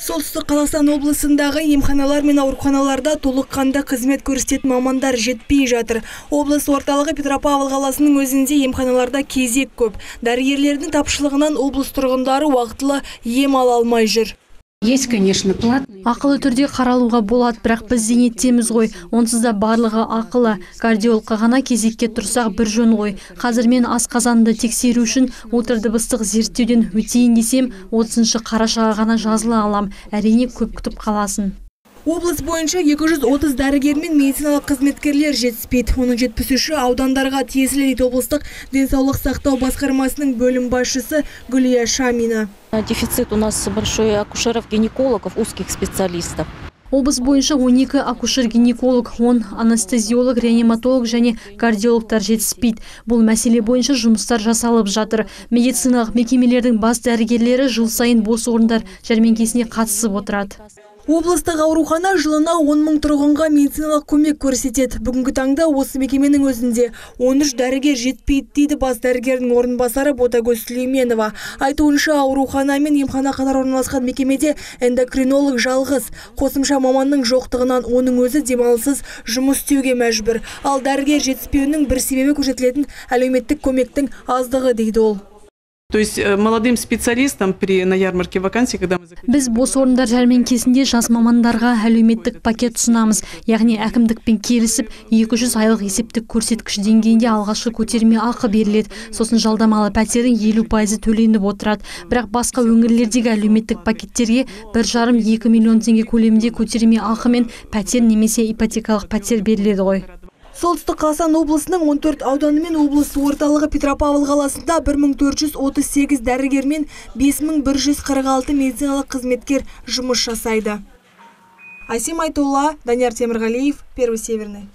Солтүстік Қазақстан облысындағы емханалар мен ауруханаларда толыққанды қызмет көрсететін мамандар жетпей жатыр. Облыс орталығы Петропавл қаласының өзінде емханаларда кезек көп. Дәрігерлердің тапшылығынан облыс тұрғындары уақытылы ем ала алмай жүр. Есть, конечно, платные. Ақылы түрде қаралуға болады, бірақ біз зейнеттеміз ғой. Онсыз да барлығы ақылы. Кардиологқа ғана кезекке тұрсақ бір жөн ғой. Қазір мен асқазанды тексеру үшін ультрадыбыстық зерттеуден өтейін десем, 30 қарашаға ғана жазыла алам. Әрине көп күтіп қаласын. Облыс бойынша 230 дәрігер мен медициналық қызметкерлер жетіспейді. Оның 73-і аудандарға тиесілі дейді облыстық денсаулық сақтау басқармасының бөлім басшысы Гүлия Шамина. Дефицит у нас большой акушеров, гинекологов, узких специалистов. Облыс бойынша 12 акушер-гинеколог, 10 анестезиолог, реаниматолог және кардиологтар жетіспейді. Бұл мәселе бойынша жұмыстар жасалып жатыр. Медициналық мекемелердің бас дәрігерлері жыл сайын бос орындар жәрмеңкесіне қатысып отырады. Облыстық аурухана жылына 10 мың тұрғынға медициналық көмек көрсетеді. Бүгінгі таңда осы мекеменің өзінде 13 дәрігер жетпейді дейді бас дәрігердің орынбасары Ботагөз Сүлейменова. Айтуынша аурухана мен емхана қатар орналасқан мекемеде эндокринолог жалғыз. Қосымша маманның жоқтығынан оның өзі демалыссыз жұмыс істеуге мәжбүр. Ал дәрігер жетіспеуінің бір себебі көрсетілетін әлеуметтік көмектің аздығы дейді ол. То есть молодым специалистам на ярмарке вакансий, когда мы Біз бос орындар жәрмеңкесінде жас мамандарға әлеуметтік пакет ұсынамыз. Яғни әкімдікпен келісіп, 200 айлық есептік көрсеткіш деңгейінде алғашқы көтерме ақы беріледі. Сосын жалдамалы пәтердің 50% төленіп отырады. Бірақ басқа өңірлердегі әлеуметтік пакеттерге 1,5-2 миллион теңге көлемінде көтерме ақы мен пәтер немесе ипотекалық пәтер беріледі ғой. Солтүстік Қазақстан облысының 14 ауданы мен облыс орталығы Петропавл қаласында 1438 дәрігер мен 5146 медициналық қызметкер жұмыс жасайды. Асим Айтолла, Данияр Темірғалиев, Первый Северный.